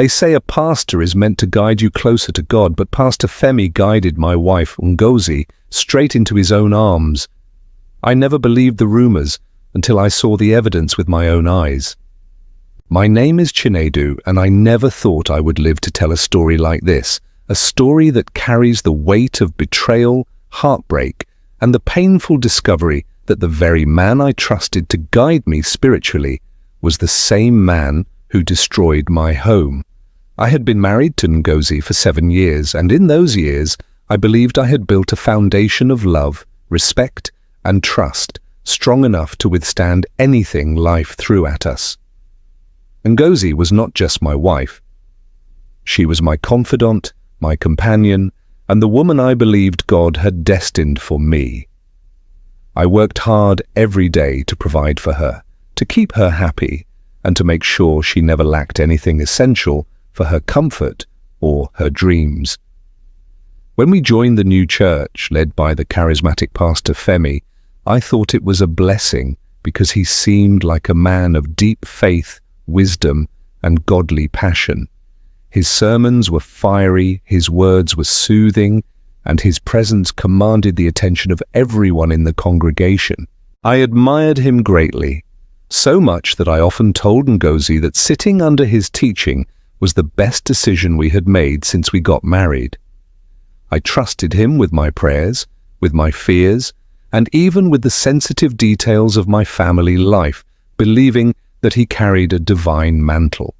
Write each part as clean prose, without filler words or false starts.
They say a pastor is meant to guide you closer to God, but Pastor Femi guided my wife, Ngozi, straight into his own arms. I never believed the rumors until I saw the evidence with my own eyes. My name is Chinedu, and I never thought I would live to tell a story like this, a story that carries the weight of betrayal, heartbreak, and the painful discovery that the very man I trusted to guide me spiritually was the same man who destroyed my home. I had been married to Ngozi for 7 years, and in those years I believed I had built a foundation of love, respect, and trust strong enough to withstand anything life threw at us. Ngozi was not just my wife. She was my confidant, my companion, and the woman I believed God had destined for me. I worked hard every day to provide for her, to keep her happy, and to make sure she never lacked anything essential for her comfort or her dreams. When we joined the new church, led by the charismatic Pastor Femi, I thought it was a blessing because he seemed like a man of deep faith, wisdom, and godly passion. His sermons were fiery, his words were soothing, and his presence commanded the attention of everyone in the congregation. I admired him greatly, so much that I often told Ngozi that sitting under his teaching was the best decision we had made since we got married. I trusted him with my prayers, with my fears, and even with the sensitive details of my family life, believing that he carried a divine mantle.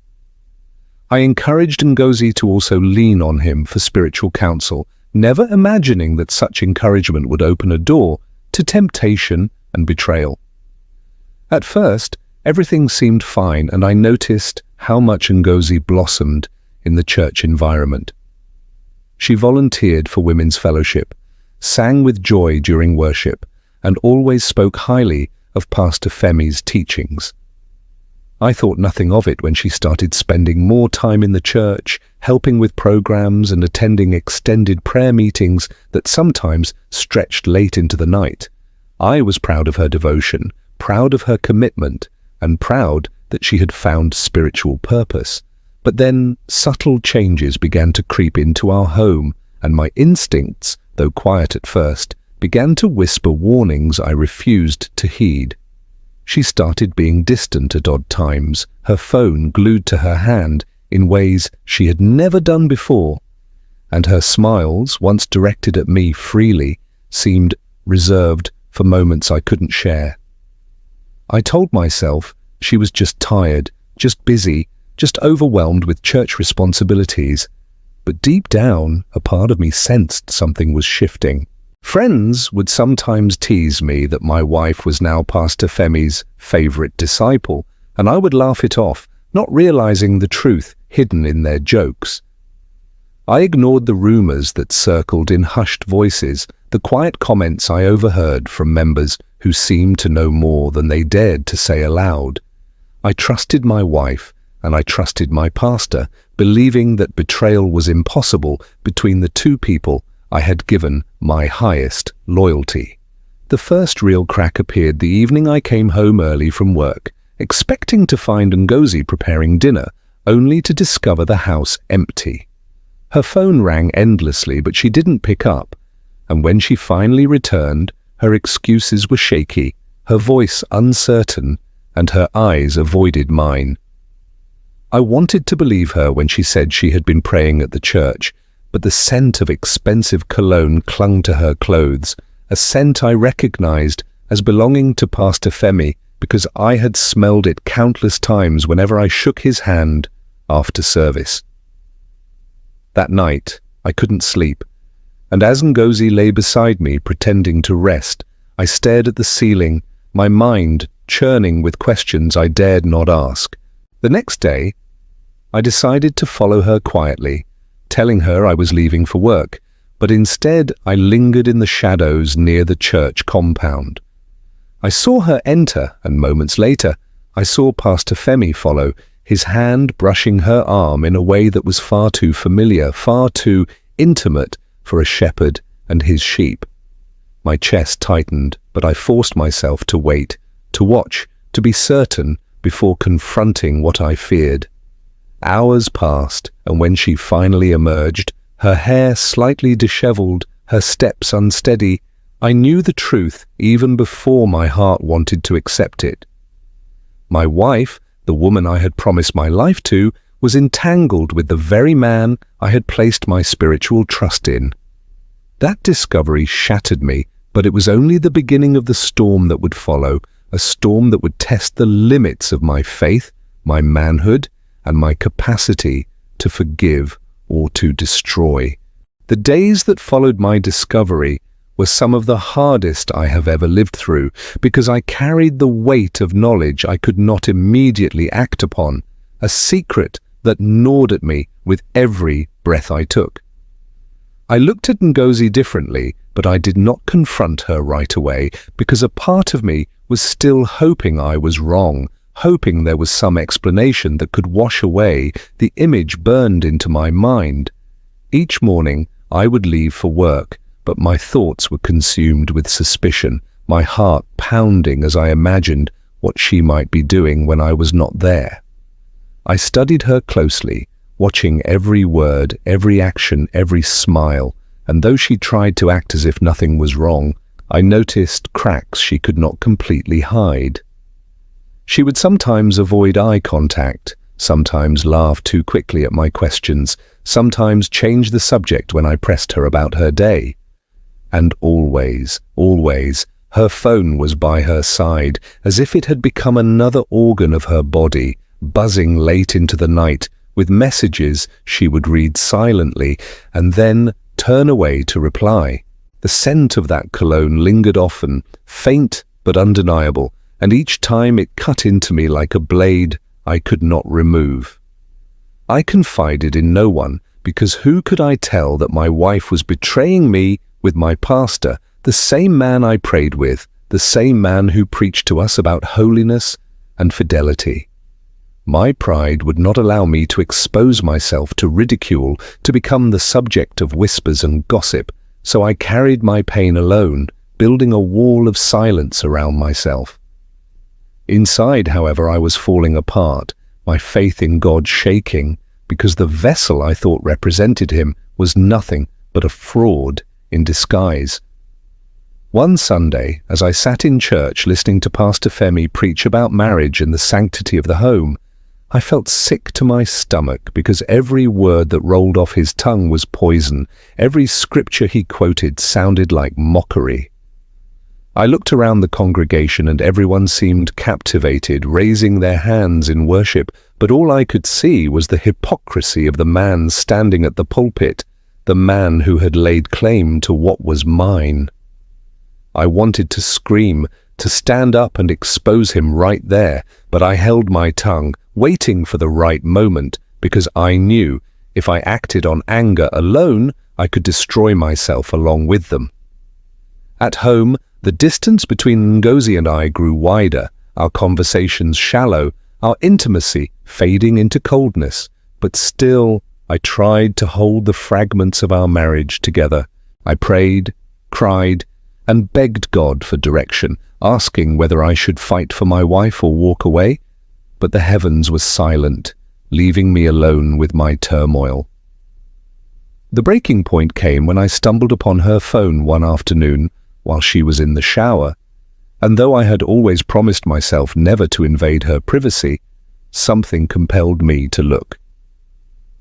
I encouraged Ngozi to also lean on him for spiritual counsel, never imagining that such encouragement would open a door to temptation and betrayal. At first, everything seemed fine, and I noticed how much Ngozi blossomed in the church environment. She volunteered for women's fellowship, sang with joy during worship, and always spoke highly of Pastor Femi's teachings. I thought nothing of it when she started spending more time in the church, helping with programs and attending extended prayer meetings that sometimes stretched late into the night. I was proud of her devotion, proud of her commitment, and proud that she had found spiritual purpose. But then subtle changes began to creep into our home, and my instincts, though quiet at first, began to whisper warnings I refused to heed. She started being distant at odd times, her phone glued to her hand in ways she had never done before, and her smiles, once directed at me freely, seemed reserved for moments I couldn't share. I told myself she was just tired, just busy, just overwhelmed with church responsibilities, but deep down, a part of me sensed something was shifting. Friends would sometimes tease me that my wife was now Pastor Femi's favorite disciple, and I would laugh it off, not realizing the truth hidden in their jokes. I ignored the rumors that circled in hushed voices, the quiet comments I overheard from members who seemed to know more than they dared to say aloud. I trusted my wife, and I trusted my pastor, believing that betrayal was impossible between the two people I had given my highest loyalty. The first real crack appeared the evening I came home early from work, expecting to find Ngozi preparing dinner, only to discover the house empty. Her phone rang endlessly, but she didn't pick up, and when she finally returned, her excuses were shaky, her voice uncertain, and her eyes avoided mine. I wanted to believe her when she said she had been praying at the church, but the scent of expensive cologne clung to her clothes, a scent I recognized as belonging to Pastor Femi because I had smelled it countless times whenever I shook his hand after service. That night, I couldn't sleep, and as Ngozi lay beside me pretending to rest, I stared at the ceiling, my mind churning with questions I dared not ask. The next day, I decided to follow her quietly, telling her I was leaving for work, but instead I lingered in the shadows near the church compound. I saw her enter, and moments later, I saw Pastor Femi follow, his hand brushing her arm in a way that was far too familiar, far too intimate for a shepherd and his sheep. My chest tightened, but I forced myself to wait, to watch, to be certain before confronting what I feared. Hours passed, and when she finally emerged, her hair slightly disheveled, her steps unsteady, I knew the truth even before my heart wanted to accept it. My wife, the woman I had promised my life to, was entangled with the very man I had placed my spiritual trust in. That discovery shattered me, but it was only the beginning of the storm that would follow, a storm that would test the limits of my faith, my manhood, and my capacity to forgive or to destroy. The days that followed my discovery were some of the hardest I have ever lived through, because I carried the weight of knowledge I could not immediately act upon, a secret that gnawed at me with every breath I took. I looked at Ngozi differently, but I did not confront her right away, because a part of me was still hoping I was wrong, hoping there was some explanation that could wash away the image burned into my mind. Each morning I would leave for work, but my thoughts were consumed with suspicion, my heart pounding as I imagined what she might be doing when I was not there. I studied her closely, watching every word, every action, every smile, and though she tried to act as if nothing was wrong, I noticed cracks she could not completely hide. She would sometimes avoid eye contact, sometimes laugh too quickly at my questions, sometimes change the subject when I pressed her about her day. And always, her phone was by her side, as if it had become another organ of her body, buzzing late into the night with messages she would read silently and then turn away to reply. The scent of that cologne lingered often, faint but undeniable, and each time it cut into me like a blade I could not remove. I confided in no one, because who could I tell that my wife was betraying me with my pastor, the same man I prayed with, the same man who preached to us about holiness and fidelity? My pride would not allow me to expose myself to ridicule, to become the subject of whispers and gossip, so I carried my pain alone, building a wall of silence around myself. Inside, however, I was falling apart, my faith in God shaking, because the vessel I thought represented him was nothing but a fraud in disguise. One Sunday, as I sat in church listening to Pastor Femi preach about marriage and the sanctity of the home, I felt sick to my stomach because every word that rolled off his tongue was poison. Every scripture he quoted sounded like mockery. I looked around the congregation and everyone seemed captivated, raising their hands in worship, but all I could see was the hypocrisy of the man standing at the pulpit, the man who had laid claim to what was mine. I wanted to scream, to stand up and expose him right there, but I held my tongue, waiting for the right moment, because I knew if I acted on anger alone, I could destroy myself along with them. At home, the distance between Ngozi and I grew wider, our conversations shallow, our intimacy fading into coldness, but still I tried to hold the fragments of our marriage together. I prayed, cried, and begged God for direction, asking whether I should fight for my wife or walk away, but the heavens were silent, leaving me alone with my turmoil. The breaking point came when I stumbled upon her phone one afternoon while she was in the shower, and though I had always promised myself never to invade her privacy, something compelled me to look.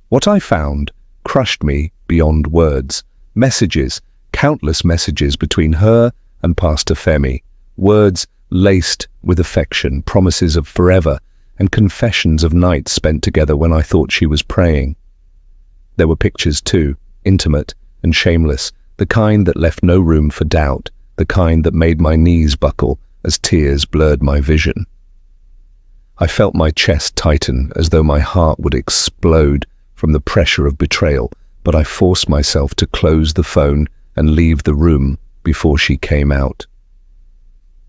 What I found crushed me beyond words. Messages, countless messages between her and Pastor Femi, words laced with affection, promises of forever, and confessions of nights spent together when I thought she was praying. There were pictures too, intimate and shameless, the kind that left no room for doubt, the kind that made my knees buckle as tears blurred my vision. I felt my chest tighten as though my heart would explode from the pressure of betrayal, but I forced myself to close the phone and leave the room before she came out.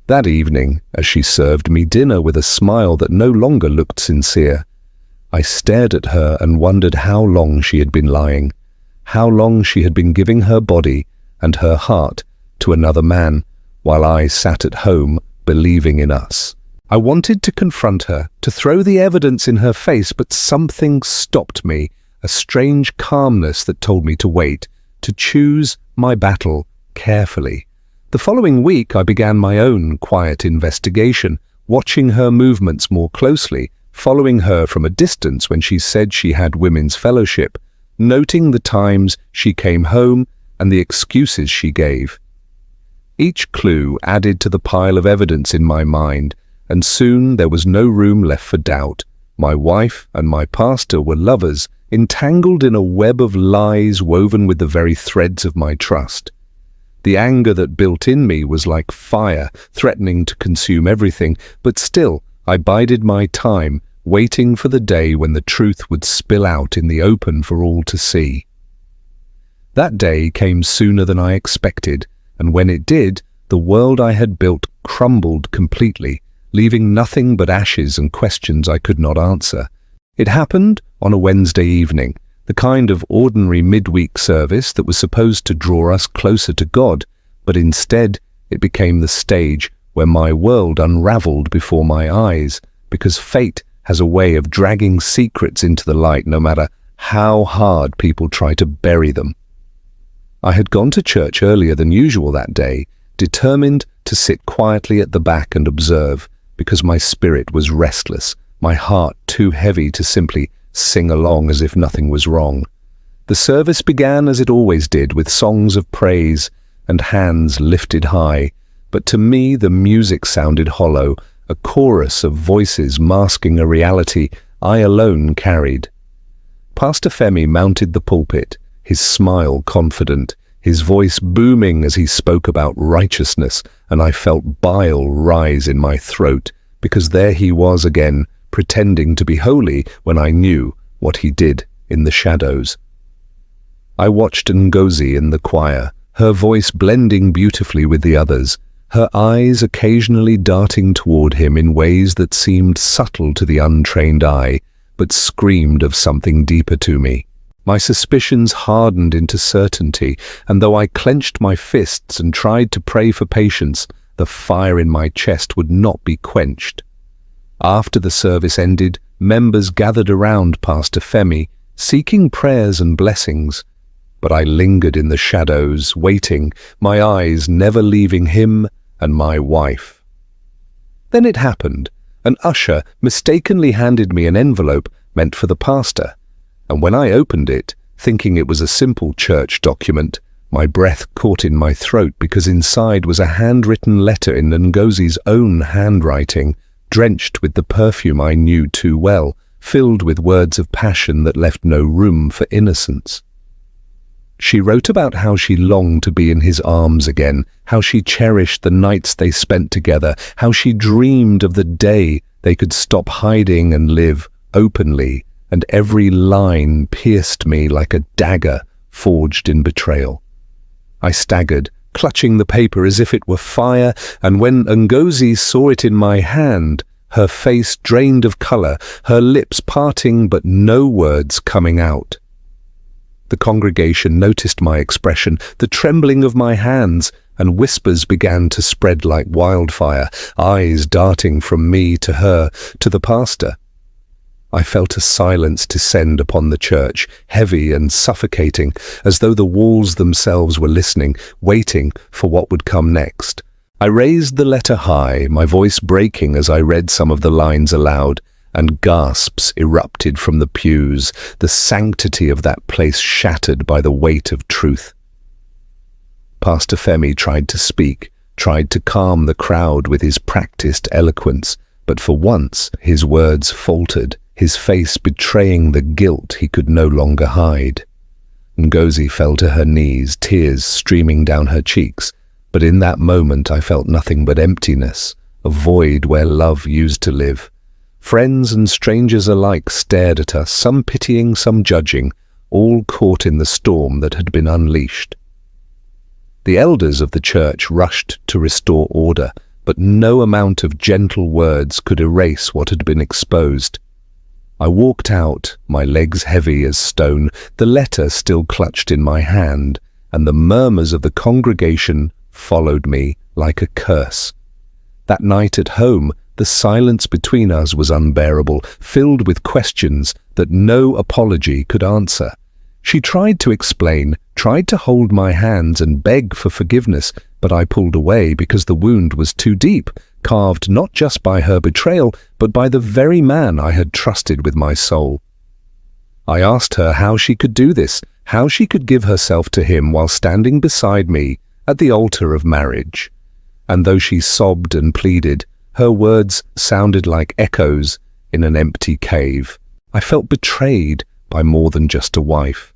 That evening, as she served me dinner with a smile that no longer looked sincere, I stared at her and wondered how long she had been lying, how long she had been giving her body and her heart to another man, while I sat at home believing in us. I wanted to confront her, to throw the evidence in her face, but something stopped me, a strange calmness that told me to wait, to choose my battle carefully. The following week, I began my own quiet investigation, watching her movements more closely, following her from a distance when she said she had women's fellowship, noting the times she came home and the excuses she gave. Each clue added to the pile of evidence in my mind, and soon there was no room left for doubt. My wife and my pastor were lovers, entangled in a web of lies woven with the very threads of my trust. The anger that built in me was like fire, threatening to consume everything, but still I bided my time, waiting for the day when the truth would spill out in the open for all to see. That day came sooner than I expected, and when it did, the world I had built crumbled completely, leaving nothing but ashes and questions I could not answer. It happened on a Wednesday evening, the kind of ordinary midweek service that was supposed to draw us closer to God, but instead it became the stage where my world unraveled before my eyes, because fate has a way of dragging secrets into the light no matter how hard people try to bury them. I had gone to church earlier than usual that day, determined to sit quietly at the back and observe, because my spirit was restless, my heart too heavy to simply sing along as if nothing was wrong. The service began as it always did, with songs of praise and hands lifted high, but to me the music sounded hollow, a chorus of voices masking a reality I alone carried. Pastor Femi mounted the pulpit, his smile confident, his voice booming as he spoke about righteousness, and I felt bile rise in my throat, because there he was again, pretending to be holy when I knew what he did in the shadows. I watched Ngozi in the choir, her voice blending beautifully with the others, her eyes occasionally darting toward him in ways that seemed subtle to the untrained eye, but screamed of something deeper to me. My suspicions hardened into certainty, and though I clenched my fists and tried to pray for patience, the fire in my chest would not be quenched. After the service ended, members gathered around Pastor Femi, seeking prayers and blessings, but I lingered in the shadows, waiting, my eyes never leaving him and my wife. Then it happened. An usher mistakenly handed me an envelope meant for the pastor, and when I opened it, thinking it was a simple church document, my breath caught in my throat because inside was a handwritten letter in Ngozi's own handwriting, drenched with the perfume I knew too well, filled with words of passion that left no room for innocence. She wrote about how she longed to be in his arms again, how she cherished the nights they spent together, how she dreamed of the day they could stop hiding and live openly, and every line pierced me like a dagger forged in betrayal. I staggered, clutching the paper as if it were fire, and when Ngozi saw it in my hand, her face drained of color, her lips parting but no words coming out. The congregation noticed my expression, the trembling of my hands, and whispers began to spread like wildfire, eyes darting from me to her, to the pastor. I felt a silence descend upon the church, heavy and suffocating, as though the walls themselves were listening, waiting for what would come next. I raised the letter high, my voice breaking as I read some of the lines aloud, and gasps erupted from the pews, the sanctity of that place shattered by the weight of truth. Pastor Femi tried to speak, tried to calm the crowd with his practiced eloquence, but for once his words faltered, his face betraying the guilt he could no longer hide. Ngozi fell to her knees, tears streaming down her cheeks, but in that moment I felt nothing but emptiness, a void where love used to live. Friends and strangers alike stared at us, some pitying, some judging, all caught in the storm that had been unleashed. The elders of the church rushed to restore order, but no amount of gentle words could erase what had been exposed. I walked out, my legs heavy as stone, the letter still clutched in my hand, and the murmurs of the congregation followed me like a curse. That night at home, The silence between us was unbearable, filled with questions that no apology could answer. She tried to explain, tried to hold my hands and beg for forgiveness, but I pulled away because the wound was too deep, carved not just by her betrayal, but by the very man I had trusted with my soul. I asked her how she could do this, how she could give herself to him while standing beside me at the altar of marriage. And though she sobbed and pleaded, her words sounded like echoes in an empty cave. I felt betrayed by more than just a wife.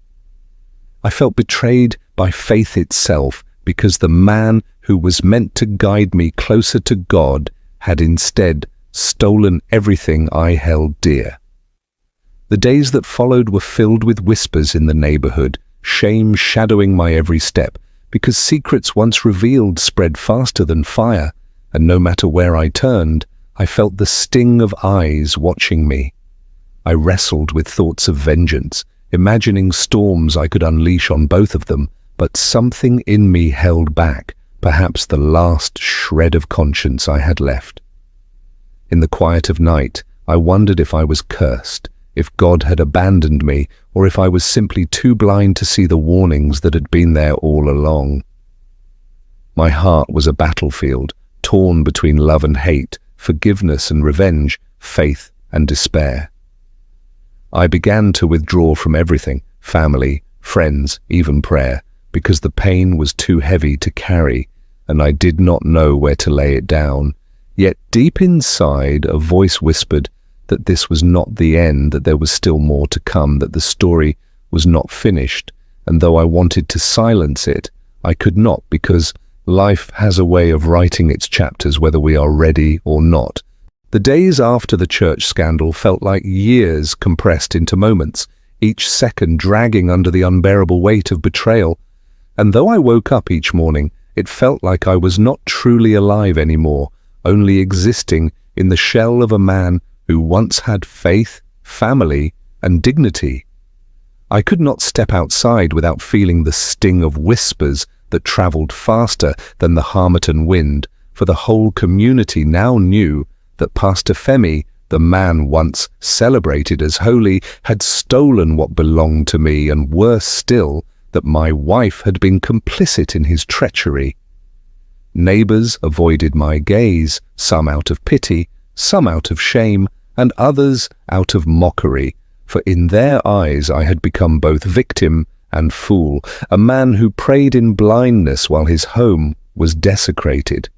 I felt betrayed by faith itself, because the man who was meant to guide me closer to God had instead stolen everything I held dear. The days that followed were filled with whispers in the neighborhood, shame shadowing my every step, because secrets once revealed spread faster than fire, and no matter where I turned, I felt the sting of eyes watching me. I wrestled with thoughts of vengeance, imagining storms I could unleash on both of them, but something in me held back, perhaps the last shred of conscience I had left. In the quiet of night, I wondered if I was cursed, if God had abandoned me, or if I was simply too blind to see the warnings that had been there all along. My heart was a battlefield, torn between love and hate, forgiveness and revenge, faith and despair. I began to withdraw from everything, family, friends, even prayer, because the pain was too heavy to carry, and I did not know where to lay it down. Yet deep inside, a voice whispered that this was not the end, that there was still more to come, that the story was not finished, and though I wanted to silence it, I could not, because life has a way of writing its chapters whether we are ready or not. The days after the church scandal felt like years compressed into moments, each second dragging under the unbearable weight of betrayal. And though I woke up each morning, it felt like I was not truly alive anymore, only existing in the shell of a man who once had faith, family, and dignity. I could not step outside without feeling the sting of whispers that traveled faster than the Harmattan wind, for the whole community now knew that Pastor Femi, the man once celebrated as holy, had stolen what belonged to me, and worse still, that my wife had been complicit in his treachery. Neighbors avoided my gaze, some out of pity, some out of shame, and others out of mockery, for in their eyes I had become both victim and fool, a man who prayed in blindness while his home was desecrated.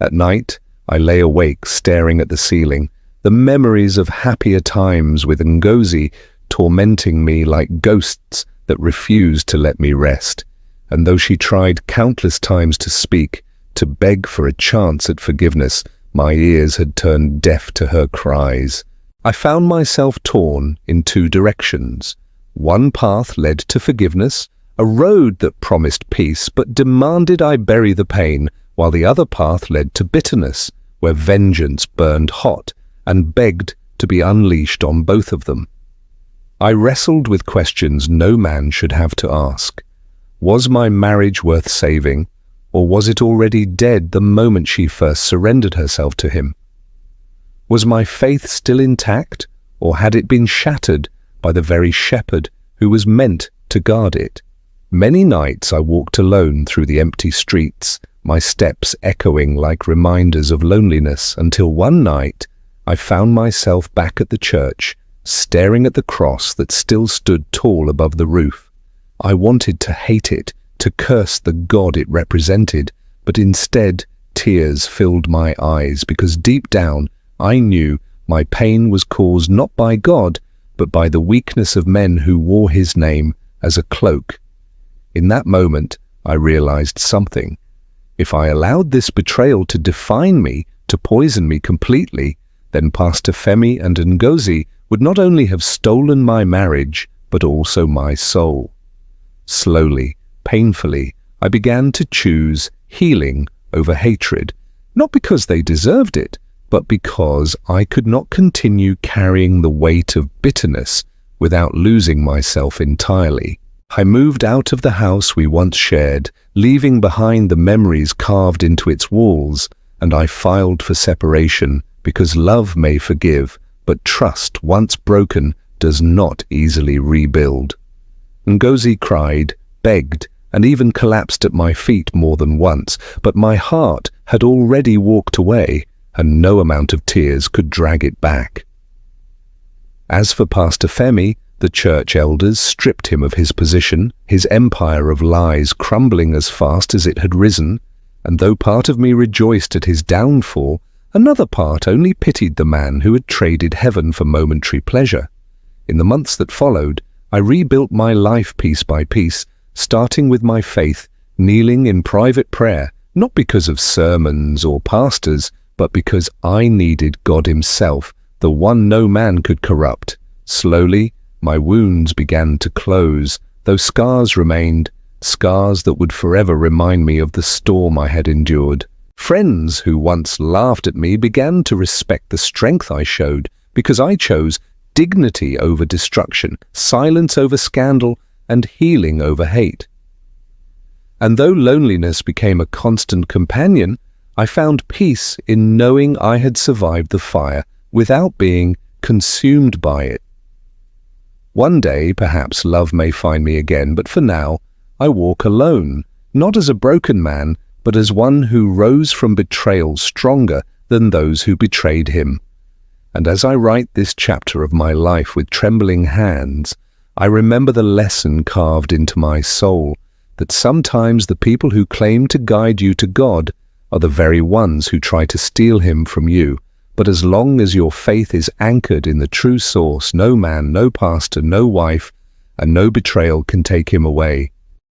At night, I lay awake staring at the ceiling, the memories of happier times with Ngozi tormenting me like ghosts that refused to let me rest. And though she tried countless times to speak, to beg for a chance at forgiveness, my ears had turned deaf to her cries. I found myself torn in two directions. One path led to forgiveness, a road that promised peace but demanded I bury the pain, while the other path led to bitterness, where vengeance burned hot and begged to be unleashed on both of them. I wrestled with questions no man should have to ask. Was my marriage worth saving, or was it already dead the moment she first surrendered herself to him? Was my faith still intact, or had it been shattered by the very shepherd who was meant to guard it? Many nights I walked alone through the empty streets, my steps echoing like reminders of loneliness, until one night I found myself back at the church, staring at the cross that still stood tall above the roof. I wanted to hate it, to curse the God it represented, but instead tears filled my eyes, because deep down I knew my pain was caused not by God, but by the weakness of men who wore his name as a cloak. In that moment, I realized something. If I allowed this betrayal to define me, to poison me completely, then Pastor Femi and Ngozi would not only have stolen my marriage, but also my soul. Slowly, painfully, I began to choose healing over hatred, not because they deserved it, but because I could not continue carrying the weight of bitterness without losing myself entirely. I moved out of the house we once shared, leaving behind the memories carved into its walls, and I filed for separation because love may forgive, but trust, once broken, does not easily rebuild. Ngozi cried, begged, and even collapsed at my feet more than once, but my heart had already walked away, and no amount of tears could drag it back. As for Pastor Femi, the church elders stripped him of his position, his empire of lies crumbling as fast as it had risen, and though part of me rejoiced at his downfall, another part only pitied the man who had traded heaven for momentary pleasure. In the months that followed, I rebuilt my life piece by piece, starting with my faith, kneeling in private prayer, not because of sermons or pastors, but because I needed God Himself, the one no man could corrupt. Slowly, my wounds began to close, though scars remained, scars that would forever remind me of the storm I had endured. Friends who once laughed at me began to respect the strength I showed, because I chose dignity over destruction, silence over scandal, and healing over hate. And though loneliness became a constant companion, I found peace in knowing I had survived the fire without being consumed by it. One day, perhaps love may find me again, but for now, I walk alone, not as a broken man, but as one who rose from betrayal stronger than those who betrayed him. And as I write this chapter of my life with trembling hands, I remember the lesson carved into my soul, that sometimes the people who claim to guide you to God are the very ones who try to steal Him from you. But as long as your faith is anchored in the true source, no man, no pastor, no wife, and no betrayal can take Him away.